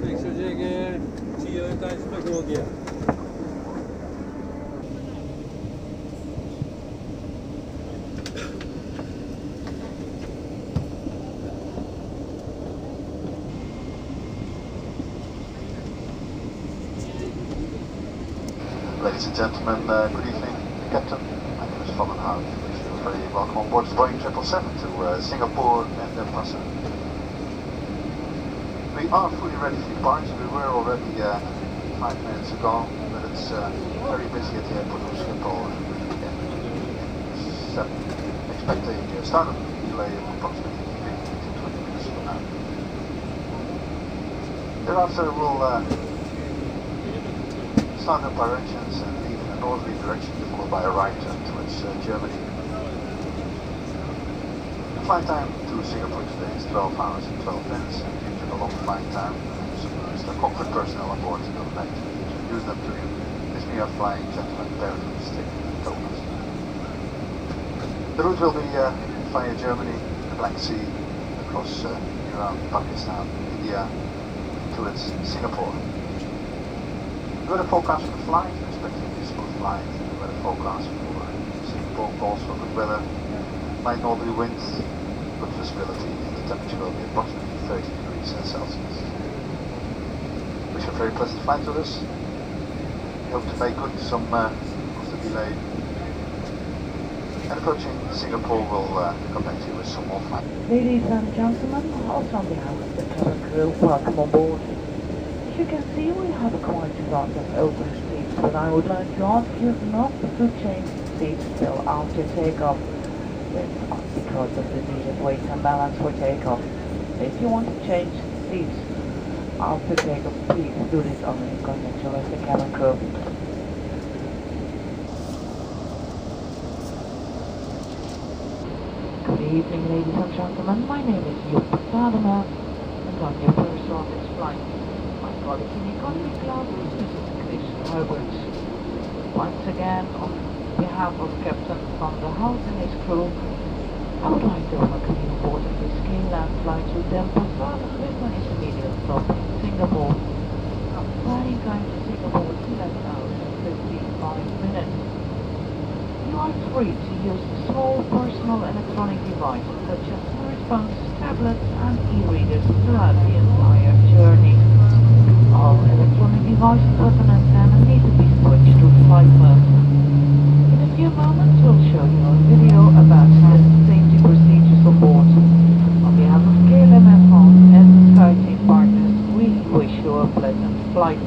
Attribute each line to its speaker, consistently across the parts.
Speaker 1: Ik zou zeggen, zie je tijdens het nog een keer.
Speaker 2: Ladies and gentlemen, good evening, Captain. My name is Van den Hout. Very welcome on board Boeing 777 to Singapore and Denpasar. We are fully ready for departure. We were already 5 minutes ago, but it's very busy at the airport of Schiphol. Expect a startup delay of approximately 15 to 20 minutes from now. Thereafter we'll start up our engines and leave in a northerly direction, followed by a right turn towards Germany. The flight time to Singapore today is 12 hours and 12 minutes, and due to the long flight time, Mr. Cockpit personnel on board will like to introduce them to you. This we are flying gentlemen Barrington, Stick and Thomas. The route will be via Germany, the Black Sea, across Iran, Pakistan, India, towards Singapore. The weather forecast for the flight, expecting a smooth flight. The weather forecast for Singapore calls for good weather, light northerly winds, good visibility, and the temperature will be approximately 30 degrees Celsius. Wish you a very pleasant flight with us. We hope to make good some of the delay. And approaching Singapore, we'll come back to you with some more flight.
Speaker 3: Ladies and gentlemen, also on behalf of the cabin crew, welcome on board. As you can see, we have quite a lot of open seats, but I would like to ask you not to change seats till after takeoff. It's not because of the needed weight and balance for takeoff. If you want to change seats after takeoff, please do this only in conjunction with the cabin crew. Good evening, ladies and gentlemen. My name is Joep Sadema, and I'm your purser on this flight. My colleague in economy class is Mrs. Chris Herbert. Once again, on behalf of Captain Van der Hout and his crew, I would like to welcome you aboard of this Skyline flight to Denpasar with my intermediate stop in Singapore. Our flying time to Singapore is 11 hours and 55 minutes. You are free to use small personal electronic devices such as smartphones, tablets and e-readers throughout the entire journey. All electronic devices with an antenna need to be switched to flight mode. In a few moments we'll show you a video about the safety procedures on board. On behalf of KLM Air France and the SkyTeam partners, we wish you a pleasant flight.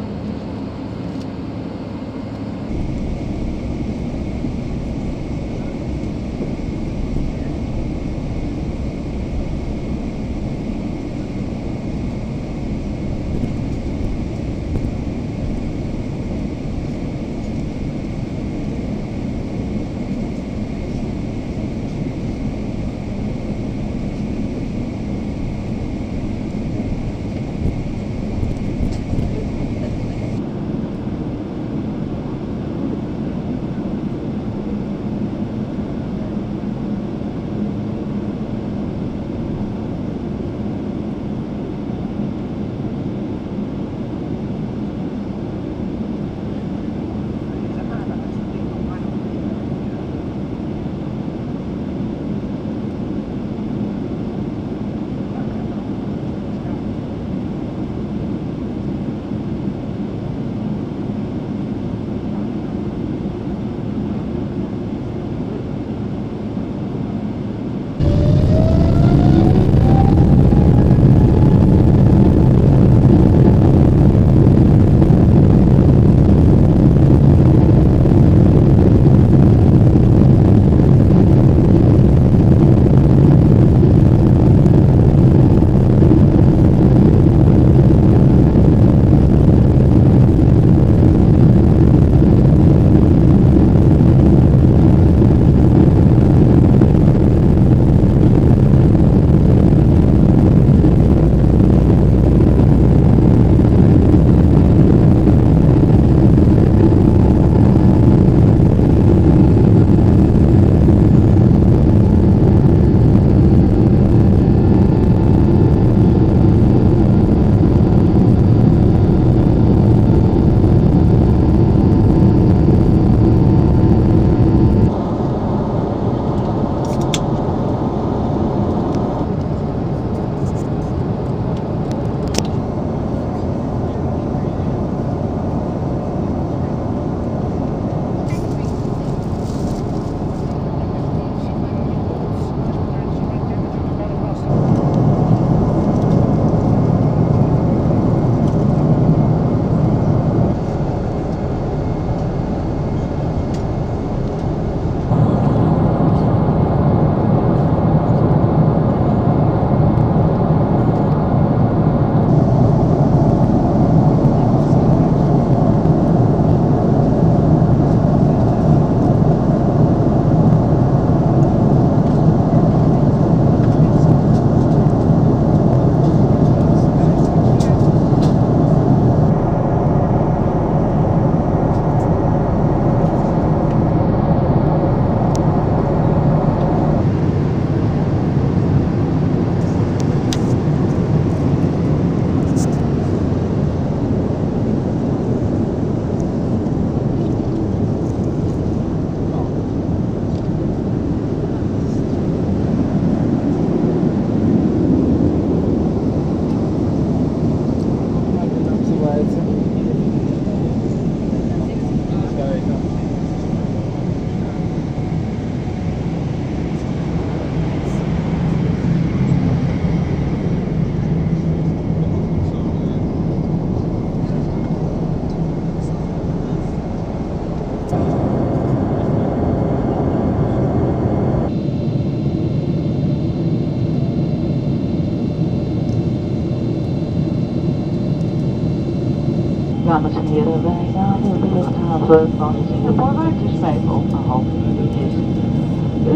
Speaker 3: vliegen wij naar de luchthaven van Singapore, waar het dus 5:30 is.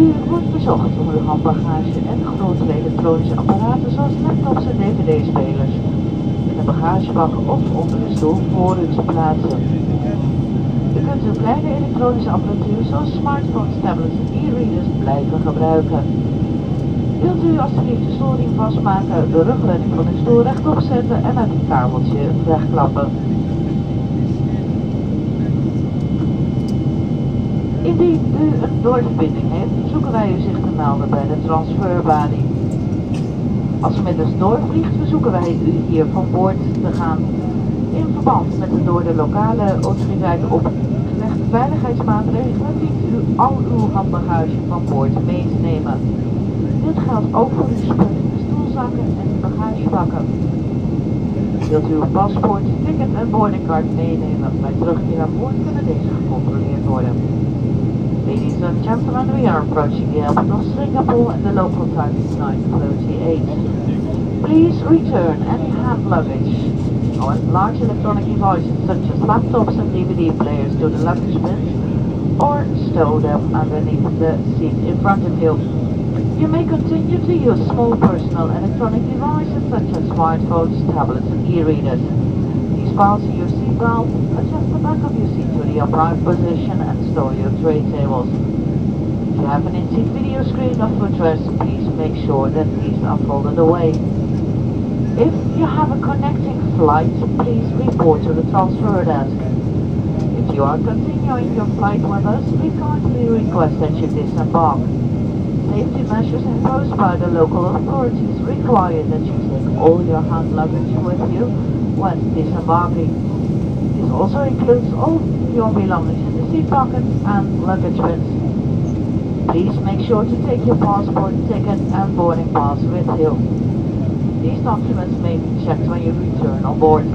Speaker 3: U wordt bezocht om uw handbagage en grote elektronische apparaten zoals laptops en dvd-spelers in de bagagebak of onder de stoel voor u te plaatsen. U kunt uw kleine elektronische apparatuur zoals smartphones, tablets en e-readers blijven gebruiken. Wilt u alsjeblieft de stoelriem vastmaken, de rugleuning van uw stoel rechtop zetten en het kabeltje wegklappen. Indien u een doorverbinding heeft, verzoeken wij u zich te melden bij de transferbalie. Als u met ons doorvliegt, verzoeken wij u hier van boord te gaan. In verband met de door de lokale autoriteiten opgelegde veiligheidsmaatregelen dient u al uw handbagage van boord mee te nemen. Dit geldt ook voor uw spullen in de stoelzakken en de bagagebakken. Wilt u uw paspoort, ticket en boardingcard meenemen? Bij terugkeer aan boord kunnen deze gecontroleerd worden. Ladies and gentlemen, we are approaching the airport of Singapore and the local time is 9:38. Please return any hand luggage or large electronic devices such as laptops and DVD players to the luggage bins or stow them underneath the seat in front of you. You may continue to use small personal electronic devices such as smartphones, tablets and e-readers. Please fasten your seatbelt, adjust the back of your seat to the upright position and store your tray tables. If you have an in-seat video screen or footrest, please make sure that these are folded away. If you have a connecting flight, please report to the transfer desk. If you are continuing your flight with us, we kindly request that you disembark. Safety measures imposed by the local authorities require that you take all your hand luggage with you when disembarking. This also includes all your belongings in the seat pockets and luggage bins. Please make sure to take your passport, ticket and boarding pass with you. These documents may be checked when you return on board.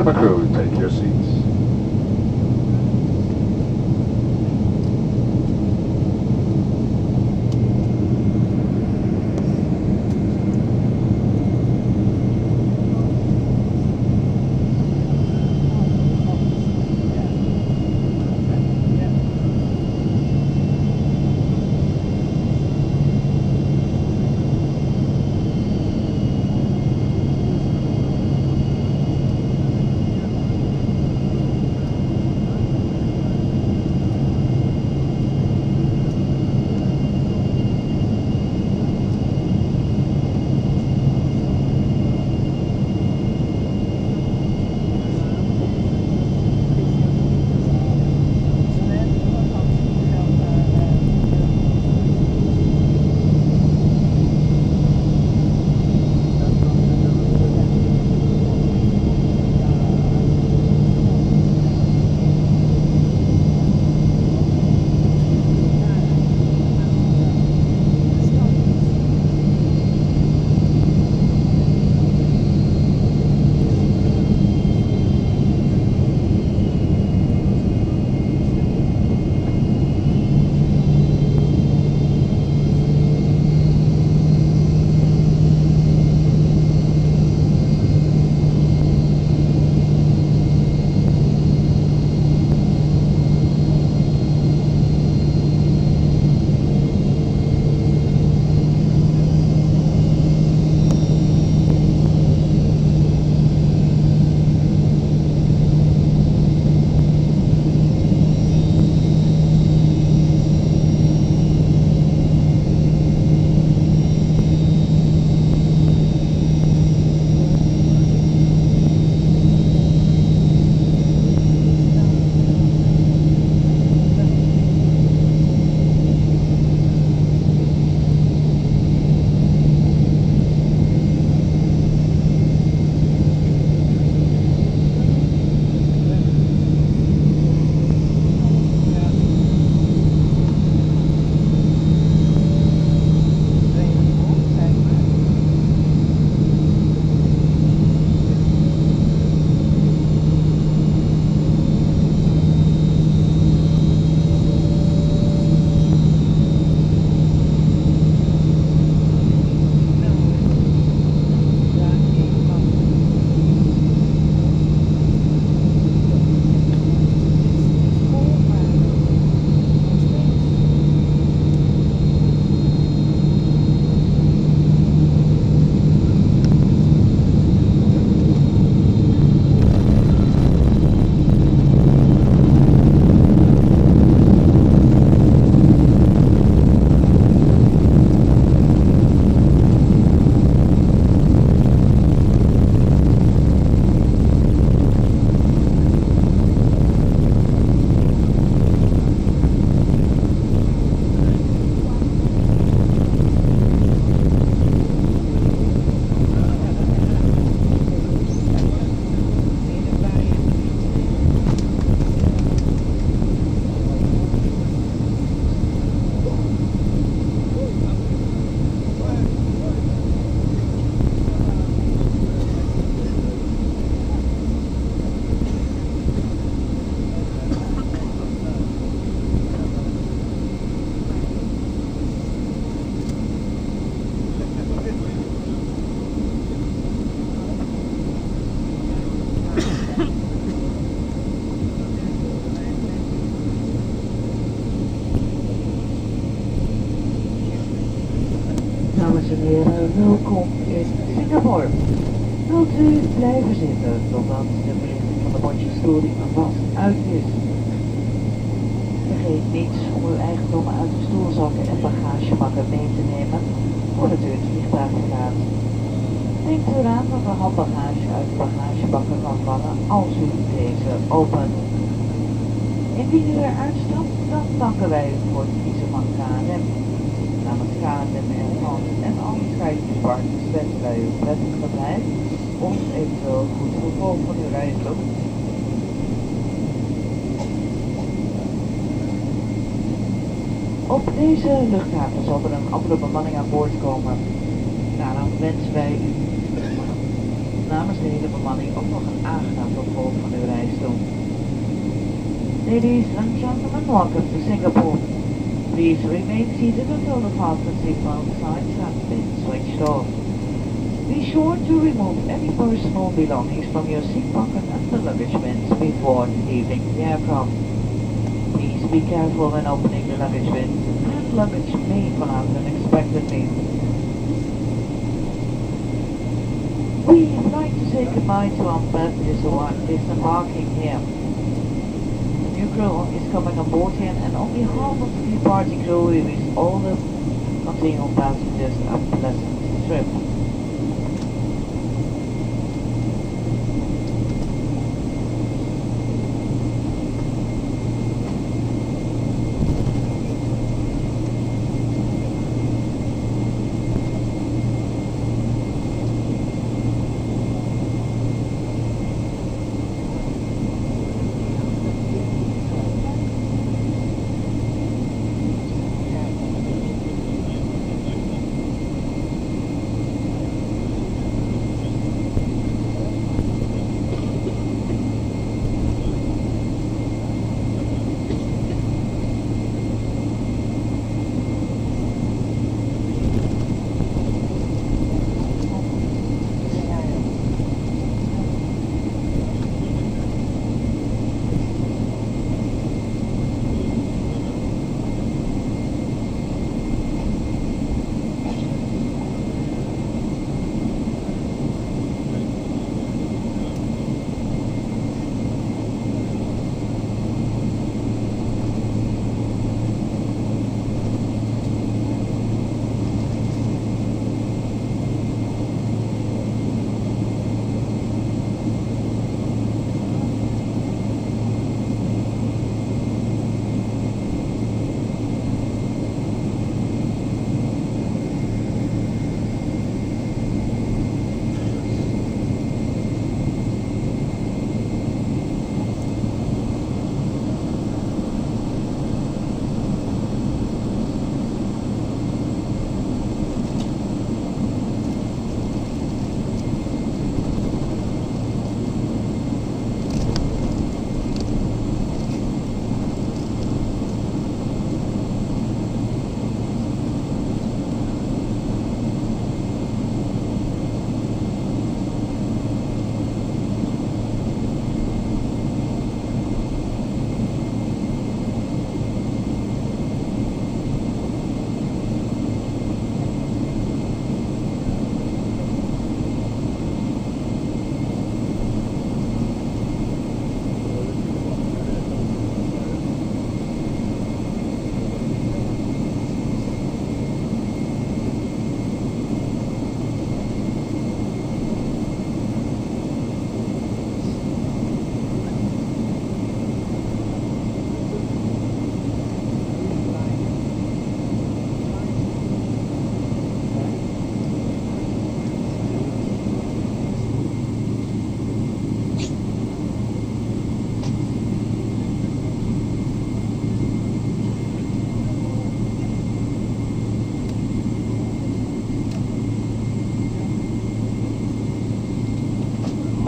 Speaker 4: Cabin crew, take your seats.
Speaker 3: Dames en heren, welkom in Singapore. Wilt u blijven zitten totdat de verlichting van de bordjesstoring vast uit is? Vergeet niets om uw eigendommen uit de stoelzakken en bagagebakken mee te nemen voordat u het vliegtuig verlaat. Denk eraan dat er handbagage uit de bagagebakken kan vallen als u deze opent. Indien u eruit stapt, dan danken wij u voor het kiezen van KLM. Namens KLM Air France en alle SkyTeam-partners wensen wij u prettig verblijf of eventueel goed vervolg van uw reis toe. Op deze luchthaven zal er een andere bemanning aan boord komen. Daarom wensen wij u namens de hele bemanning ook nog een aangenaam vervolg van uw reis toe. Ladies and gentlemen, welcome to Singapore. Please remain seated until the fasten seatbelt signs have been switched off. Be sure to remove any personal belongings from your seat pocket and the luggage bins before leaving the aircraft. Please be careful when opening the luggage bins, as luggage may fall out unexpectedly. We'd like to say goodbye to our passengers who are disembarking here. The new crew is coming on board here, and on behalf of the departing crew, we wish all the continuing passengers a pleasant trip.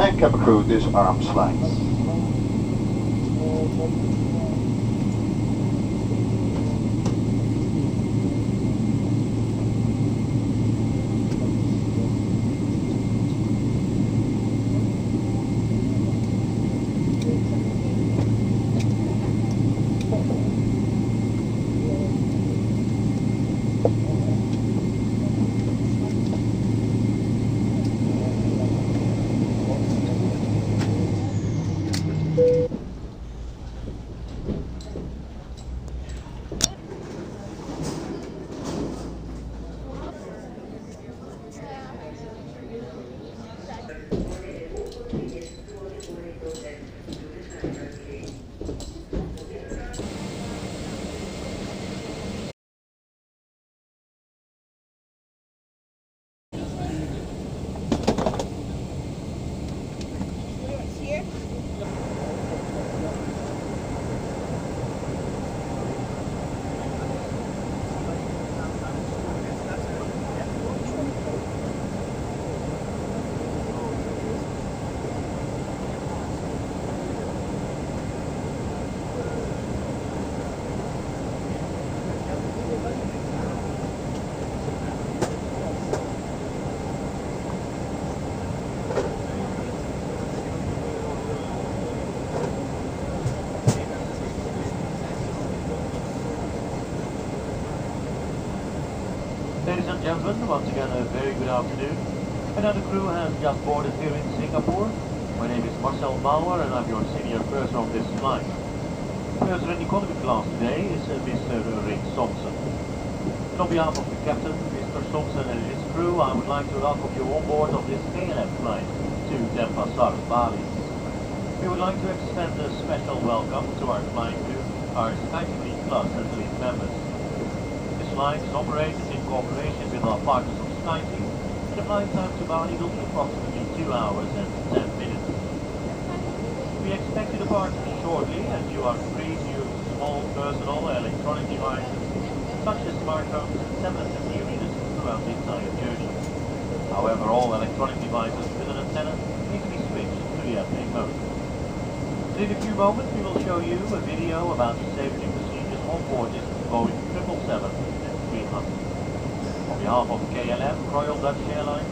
Speaker 2: And cabin crew, this arms length.
Speaker 4: and gentlemen, once again a very good afternoon. Another crew has just boarded here in Singapore. My name is Marcel Bauer and I'm your senior purser of this flight. Purser in economy class today is Mr. Rick Thompson. And on behalf of the captain, Mr. Thompson and his crew, I would like to welcome you on board of this KLM flight to Denpasar, Bali. We would like to extend a special welcome to our flying crew, our SkyTeam Plus and Elite members. This flight is operated in cooperation with our partners of SkyTeam, and the flight time to Bali will be approximately 2 hours and 10 minutes. We expect you to depart shortly, and you are free to use small personal electronic devices, such as smartphones and tablets and e-readers throughout the entire journey. However, all electronic devices with an antenna need to be switched to the airplane mode. In a few moments we will show you a video about the safety procedures on board this Boeing 777 and 300. On behalf of KLM, Royal Dutch Airlines,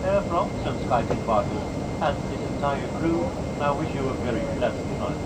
Speaker 4: Air France and SkyTeam partners and this entire crew, I wish you a very pleasant flight.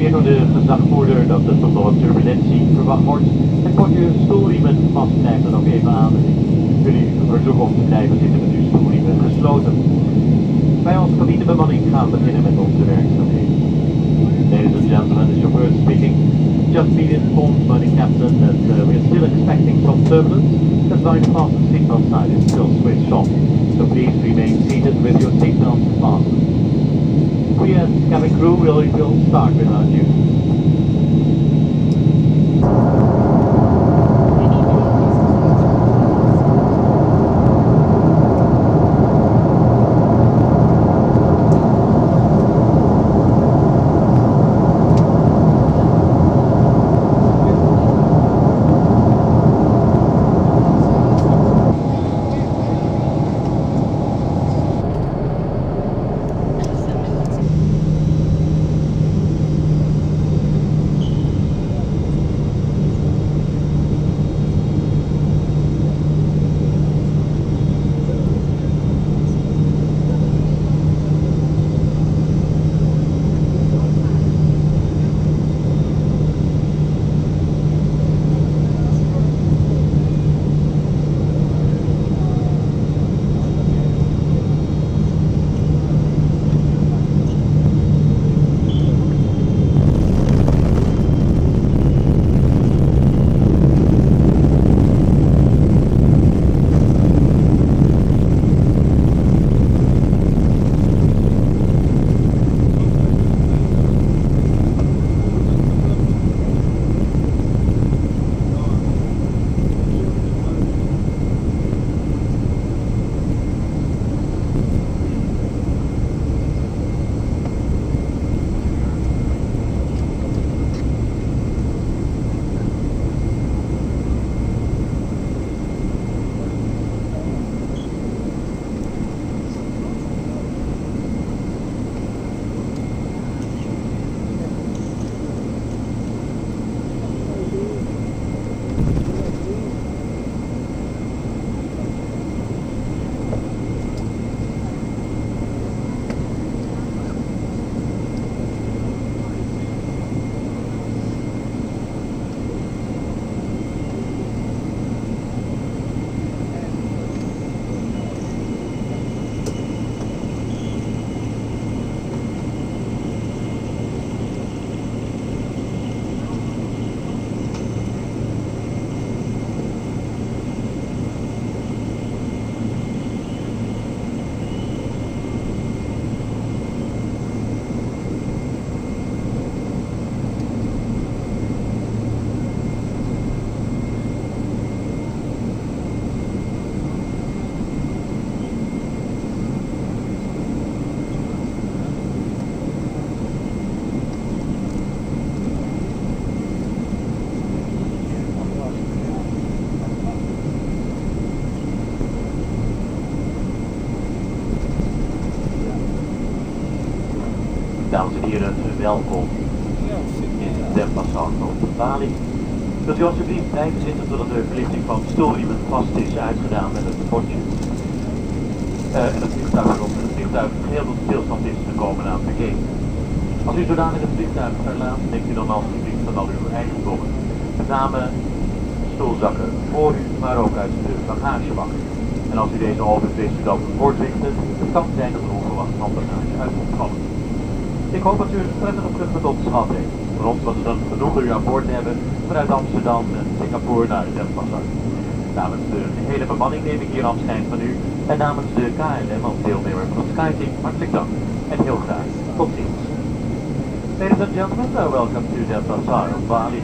Speaker 4: weer door de gezagvoerder dat er toch nog wat turbulentie verwacht wordt. Het potje stoelriemen vastkrijgt er nog even aan. Jullie verzoeken om te blijven zitten met uw stoelriemen gesloten. Wij als cabinebemanning gaan beginnen met onze werkzaamheden. Ladies and gentlemen, the chauffeur speaking. Just been informed by the captain that we're still expecting some turbulence. That's why the fasten seatbelt sign is still switched on. So please remain seated with your seatbelts fastened. We as cabin crew will start with our duty. Dames en heren, welkom in Den Passat op Bali. Wilt u alsjeblieft blijven zitten totdat de verlichting van stoelriemen vast is uitgedaan met het potje. En het vliegtuig erop en het vliegtuig geheel tot stilstand is gekomen na het verkeer. Als u zodanig het vliegtuig verlaat, denkt u dan alsjeblieft van al uw eigendommen. Met name stoelzakken voor u, maar ook uit de bagagebak. En als u deze opent, wees u dan voortwichten. Het kan zijn dat er onverwacht van bagage uit moet vallen. Ik hoop dat u een prettige vlucht met ons gehad heeft. Voor ons was het een genoegen u aan boord te hebben vanuit Amsterdam en Singapore naar Den Passat. Namens de hele bemanning neem ik hier afscheid van u en namens de KLM als deelnemer van het SkyTeam hartelijk dank en heel graag tot ziens. Ladies and gentlemen, welcome to Den Passat of Bali.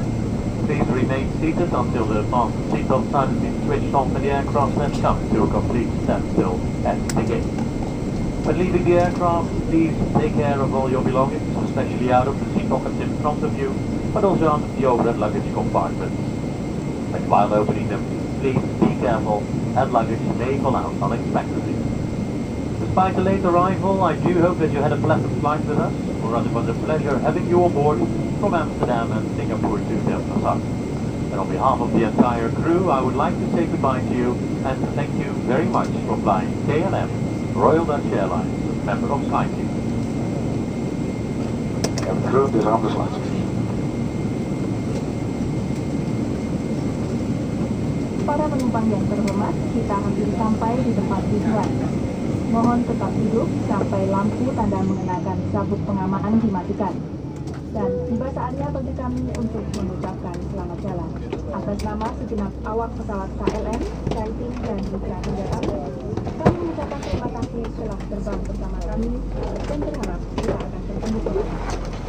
Speaker 4: Please remain seated until the fasten seatbelt sign has been switched on and the aircraft has come to a complete standstill at the gate. When leaving the aircraft, please take care of all your belongings, especially out of the seat pockets in front of you, but also out of the overhead luggage compartments. And while opening them, please be careful, and luggage may fall out unexpectedly. Despite the late arrival, I do hope that you had a pleasant flight with us, for us it was a pleasure having you on board from Amsterdam and Singapore to Den Passat. And on behalf of the entire crew, I would like to say goodbye to you and to thank you very much for flying KLM, Royal Dutch Airlines, member of SkyTeam.
Speaker 2: Cabin crew, dit is Anders Laat.
Speaker 5: para penumpang yang terhormat, kita hampir sampai di tempat tujuan. Mohon tetap duduk sampai lampu tanda mengenakan sabuk pengaman dimatikan. Dan tiba saatnya bagi kami untuk mengucapkan selamat jalan. Atas nama segenap awak pesawat KLM, Skyteam, dan Mitra Kegiatan, kami mengucapkan terima kasih telah terbang bersama kami dan berharap kita akan bertemu kembali.